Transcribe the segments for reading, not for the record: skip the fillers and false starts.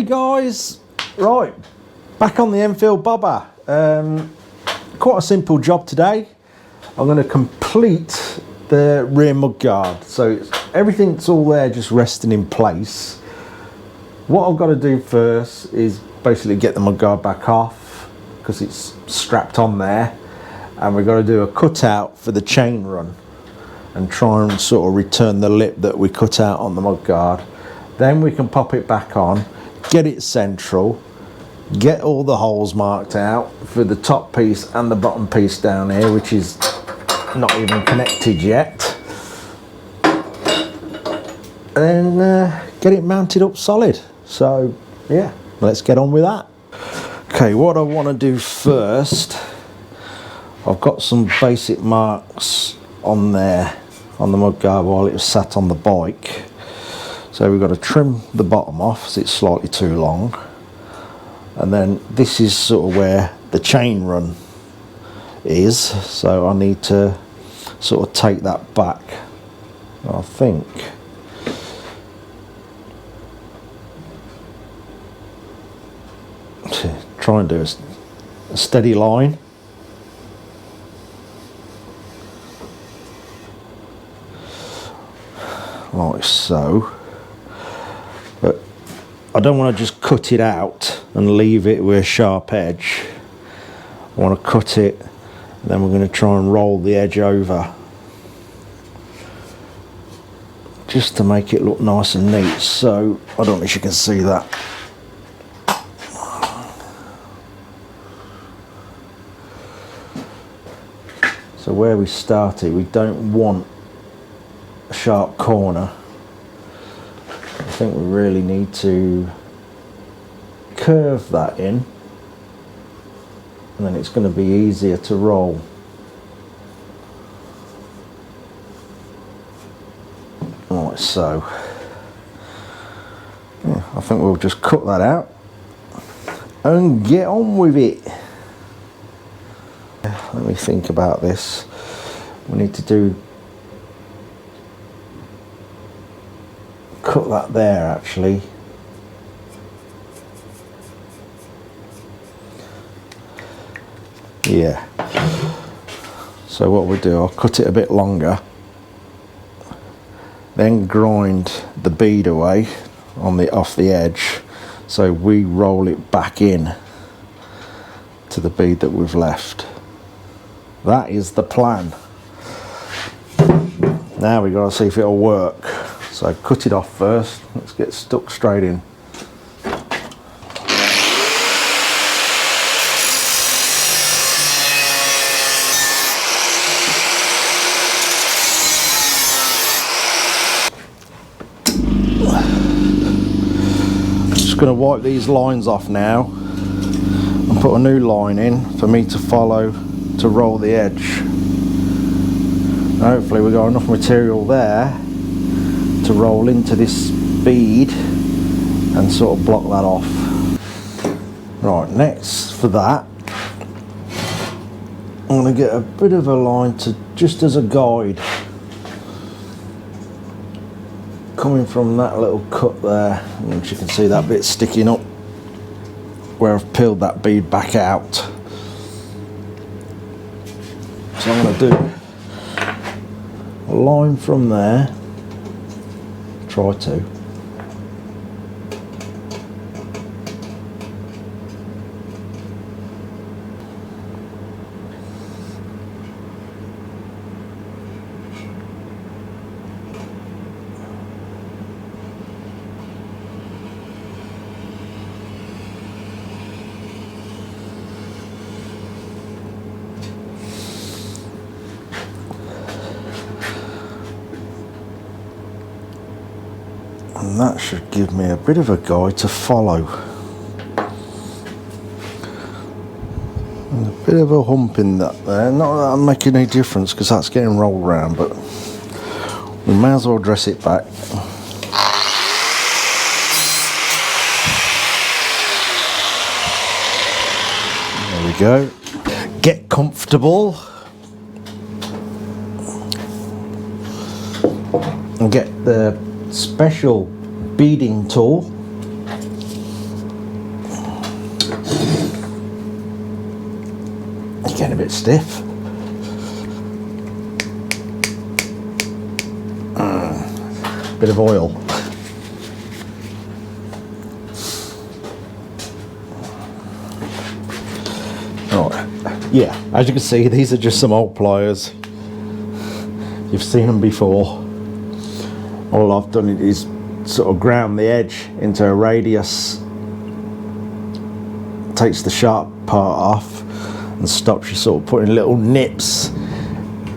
guys, right, back on the Enfield bobber. Quite a simple job today. I'm going to complete the rear mudguard, so everything's all there just resting in place. What I've got to do first is basically get the mudguard back off because it's strapped on there, and we've got to do a cutout for the chain run and try and sort of return the lip that we cut out on the mudguard. Then we can pop it back on, get it central, get all the holes marked out for the top piece and the bottom piece down here, which is not even connected yet, and get it mounted up solid. So yeah, let's get on with that. Okay, what I want to do first, I've got some basic marks on there on the mudguard while it was sat on the bike. So we've got to trim the bottom off as it's slightly too long, and then this is sort of where the chain run is, so I need to sort of take that back. I think try and do a steady line. Like so. But I don't want to just cut it out and leave it with a sharp edge. I want to cut it, and then we're going to try and roll the edge over just to make it look nice and neat. So I don't know if you can see that. So where we started, we don't want a sharp corner. I think we really need to curve that in, and then it's going to be easier to roll. Like so. Yeah, I think we'll just cut that out and get on with it. Let me think about this. We need to cut that there actually. Yeah. So what we'll do, I'll cut it a bit longer, then grind the bead away on off the edge, so we roll it back in to the bead that we've left. That is the plan. Now we've got to see if it'll work. So cut it off first. Let's get stuck straight in. Just going to wipe these lines off now and put a new line in for me to follow to roll the edge. Hopefully we've got enough material there to roll into this bead and sort of block that off. Right, next for that, I'm going to get a bit of a line to just as a guide, coming from that little cut there, and you can see that bit sticking up where I've peeled that bead back out. So I'm going to do a line from there, try to. And that should give me a bit of a guide to follow. And a bit of a hump in that there. Not that I'm making any difference because that's getting rolled around, but we may as well dress it back. There we go. Get comfortable. And get the special beading tool getting a bit stiff. Bit of oil. Right, yeah, as you can see, these are just some old pliers. You've seen them before. All I've done is sort of ground the edge into a radius, takes the sharp part off and stops you sort of putting little nips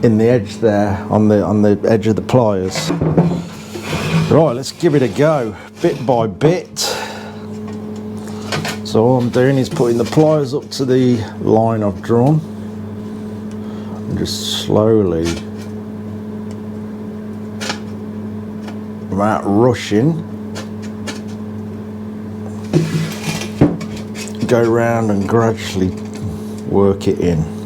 in the edge there on the edge of the pliers. Right, let's give it a go, bit by bit. So all I'm doing is putting the pliers up to the line I've drawn and just slowly, without rushing, go round and gradually work it in.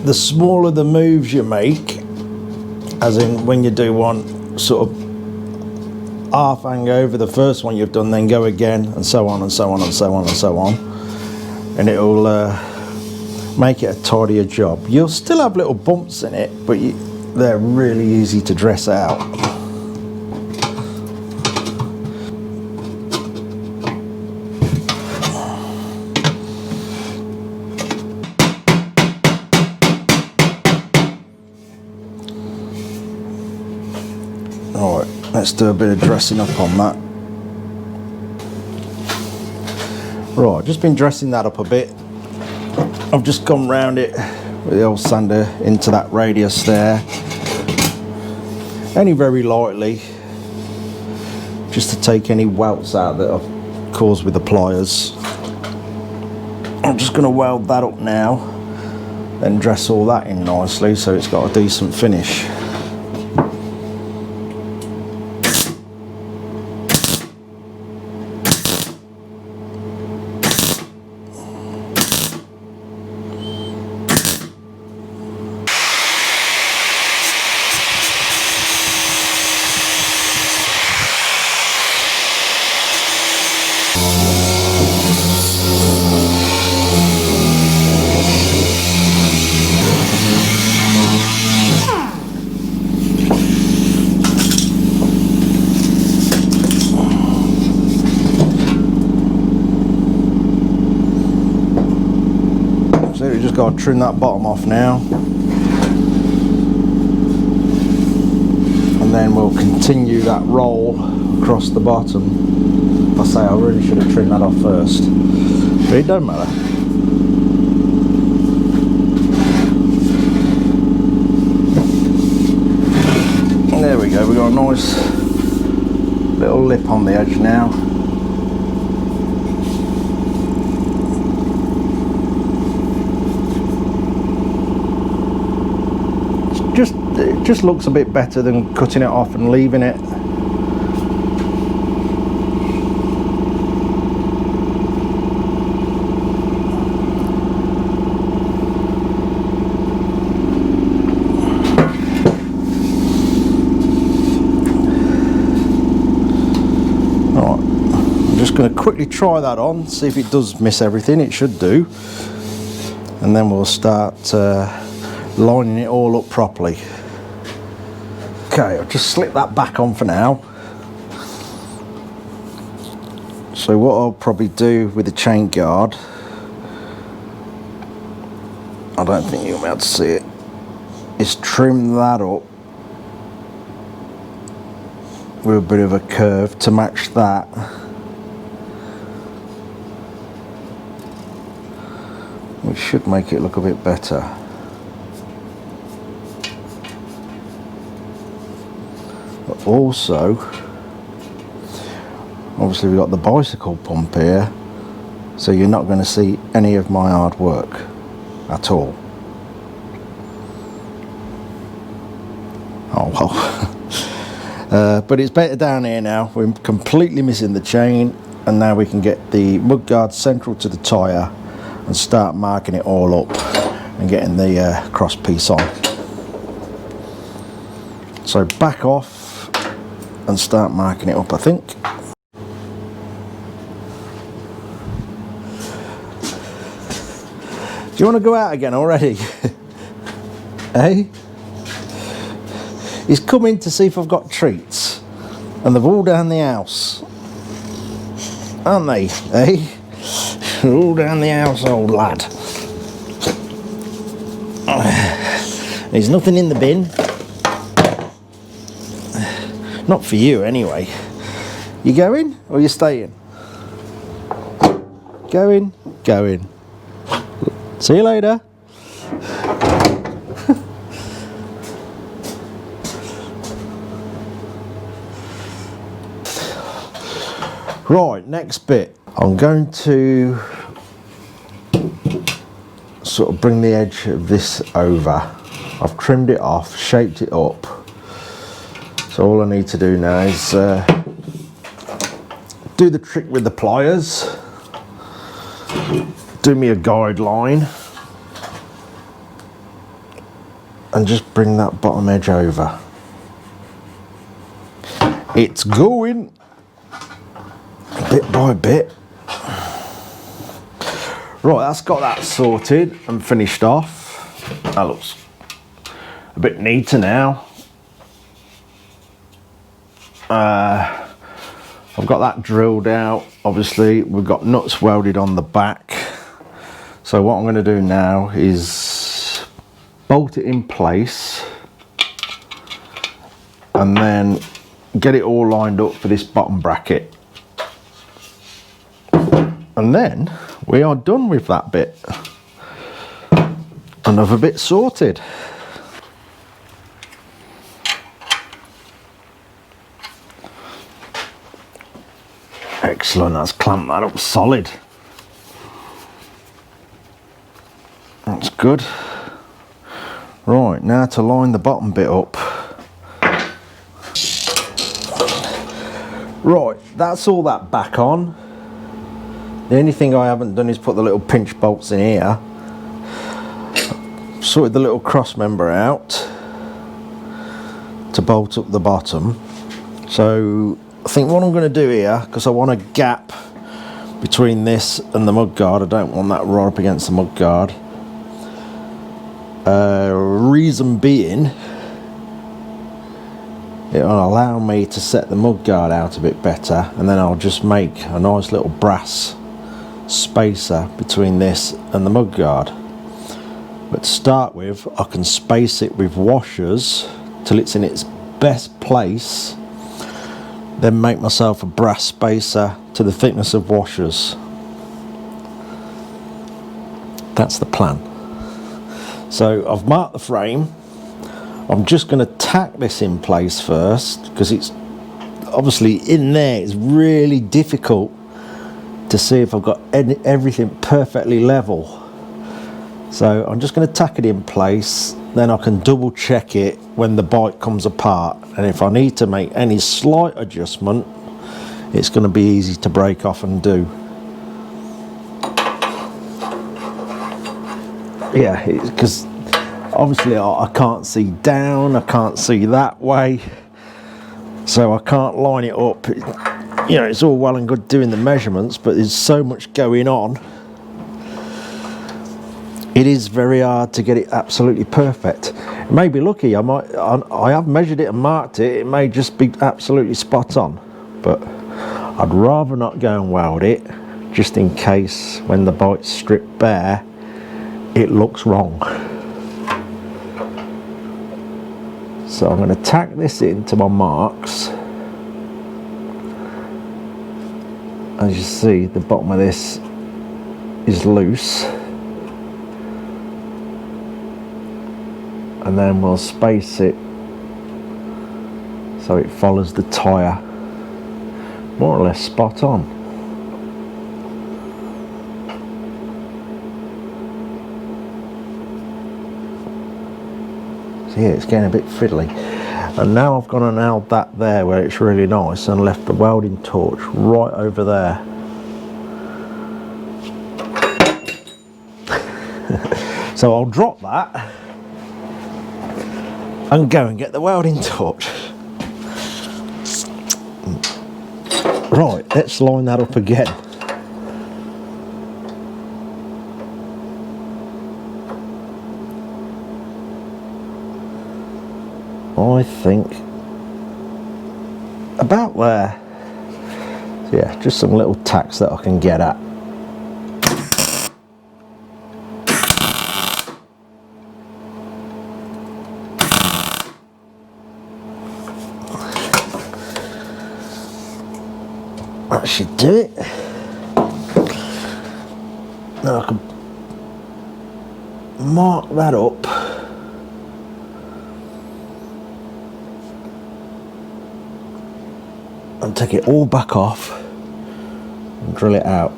The smaller the moves you make, as in when you do one sort of half hang over the first one you've done, then go again, and so on and so on and so on and so on, and it'll make it a tidier job. You'll still have little bumps in it, but they're really easy to dress out. Alright, let's do a bit of dressing up on that. Right, just been dressing that up a bit. I've just gone round it with the old sander into that radius there. Only very lightly, just to take any welts out that I've caused with the pliers. I'm just going to weld that up now, then dress all that in nicely so it's got a decent finish. So we just got to trim that bottom off now, and then we'll continue that roll across the bottom. I say I really should have trimmed that off first, but it don't matter. And there we go, we've got a nice little lip on the edge now. It just looks a bit better than cutting it off and leaving it. Alright, I'm just going to quickly try that on, see if it does miss everything. It should do, and then we'll start lining it all up properly. Okay, I'll just slip that back on for now. So what I'll probably do with the chain guard, I don't think you'll be able to see it, is trim that up with a bit of a curve to match that. Which should make it look a bit better. But also, obviously we've got the bicycle pump here, so you're not going to see any of my hard work at all. Oh well, But it's better down here now. We're completely missing the chain, and now we can get the mudguard central to the tyre and start marking it all up and getting the cross piece on. So back off and start marking it up, I think. Do you want to go out again already? Hey? He's come in to see if I've got treats, and they're all down the house, aren't they? Eh? They're all down the house, old lad. There's nothing in the bin. Not for you, anyway. You going or you staying? Going, going. See you later. Right, next bit. I'm going to sort of bring the edge of this over. I've trimmed it off, shaped it up. So all I need to do now is do the trick with the pliers. Do me a guideline. And just bring that bottom edge over. It's going. Bit by bit. Right, that's got that sorted and finished off. That looks a bit neater now. I've got that drilled out. Obviously, we've got nuts welded on the back. So what I'm going to do now is bolt it in place and then get it all lined up for this bottom bracket. And then we are done with that bit. Another bit sorted. Excellent, that's clamped that up solid. That's good. Right, now to line the bottom bit up. Right, that's all that back on. The only thing I haven't done is put the little pinch bolts in here. Sorted the little cross member out to bolt up the bottom. So I think what I'm going to do here, because I want a gap between this and the mudguard, I don't want that right up against the mudguard. Reason being, it will allow me to set the mudguard out a bit better, and then I'll just make a nice little brass spacer between this and the mudguard. But to start with, I can space it with washers till it's in its best place, then make myself a brass spacer to the thickness of washers. That's the plan. So I've marked the frame. I'm just going to tack this in place first, because it's obviously in there. It's really difficult to see if I've got everything perfectly level. So I'm just going to tack it in place, then I can double check it when the bite comes apart, and if I need to make any slight adjustment, it's going to be easy to break off and do. Yeah, because obviously I can't see down, I can't see that way, so I can't line it up. You know, it's all well and good doing the measurements, but there's so much going on. It is very hard to get it absolutely perfect. It may be lucky, I have measured it and marked it, it may just be absolutely spot on, but I'd rather not go and weld it, just in case when the bite's stripped bare, it looks wrong. So I'm going to tack this into my marks. As you see, the bottom of this is loose. And then we'll space it so it follows the tyre more or less spot on. So yeah, it's getting a bit fiddly. And now I've gone and nailed that there where it's really nice and left the welding torch right over there. So I'll drop that and go and get the welding torch. Right, let's line that up again. I think about there. So yeah, just some little tacks that I can get at. That should do it. Now I can mark that up. And take it all back off and drill it out.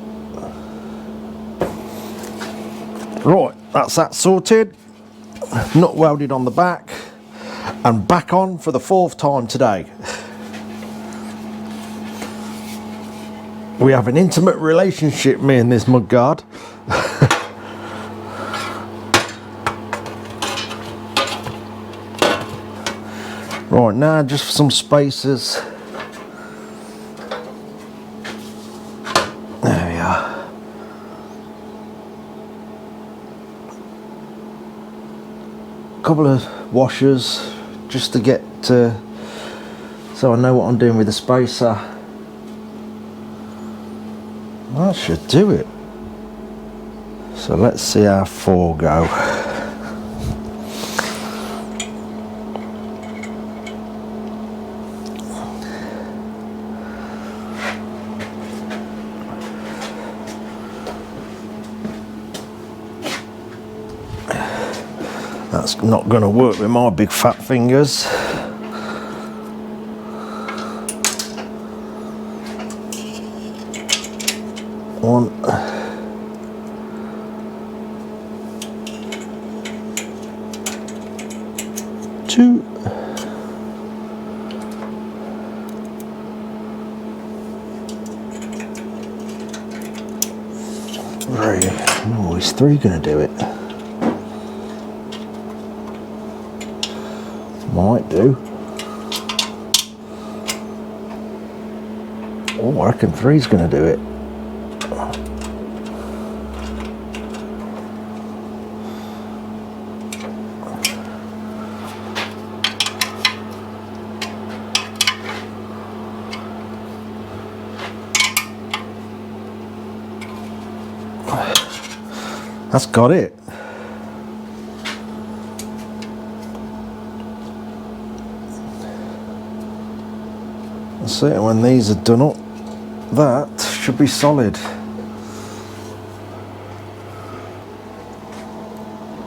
Right, that's that sorted. Nut welded on the back and back on for the 4th time today. We have an intimate relationship, me and this mudguard. Right, now just for some spacers. There we are. Couple of washers just to get to, so I know what I'm doing with the spacer. That should do it. So let's see how 4 go. That's not going to work with my big fat fingers. One. 2. 3. Oh, is 3 going to do it? Might do. Oh, I reckon 3's going to do it. That's got it. That's it. When these are done up, that should be solid.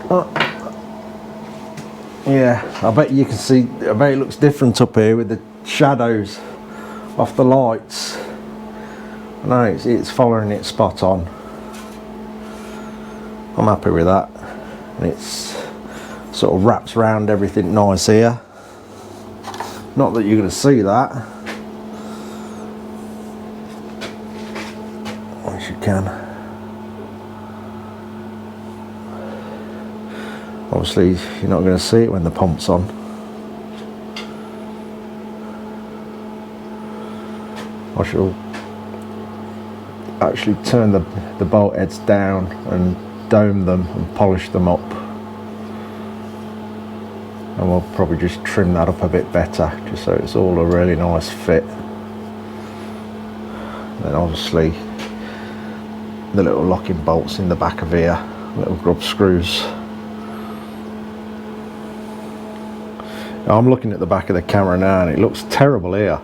Oh. Yeah, I bet you can see, I bet it looks different up here with the shadows off the lights. No, it's following it spot on. I'm happy with that. And it's sort of wraps around everything nice here. Not that you're going to see that. As you can. Obviously, you're not going to see it when the pump's on. I shall actually turn the bolt heads down and dome them and polish them up, and we'll probably just trim that up a bit better just so it's all a really nice fit. Then obviously the little locking bolts in the back of here, little grub screws. I'm looking at the back of the camera now and it looks terrible here.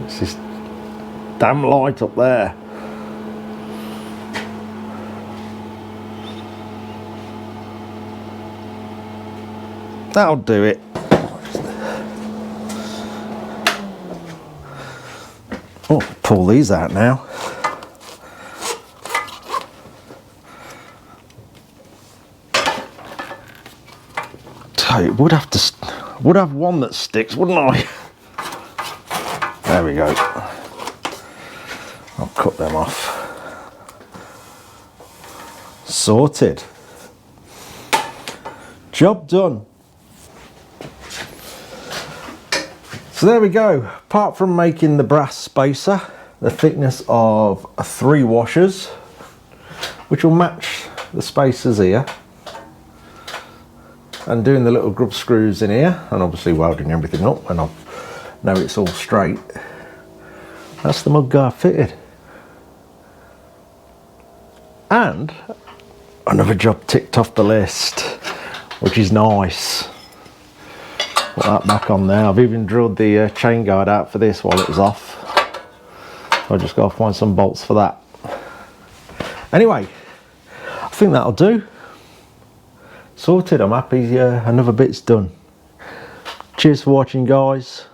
It's this damn light up there. That'll do it. Oh, pull these out now. it would have to, would have one that sticks, wouldn't I? There we go. I'll cut them off. Sorted. Job done. So there we go. Apart from making the brass spacer, the thickness of 3 washers, which will match the spacers here, and doing the little grub screws in here, and obviously welding everything up when I know it's all straight. That's the mudguard fitted. And another job ticked off the list, which is nice. Put that back on there. I've even drilled the chain guard out for this while it was off. So I just got to find some bolts for that. Anyway, I think that'll do. Sorted, I'm happy another bit's done. Cheers for watching, guys.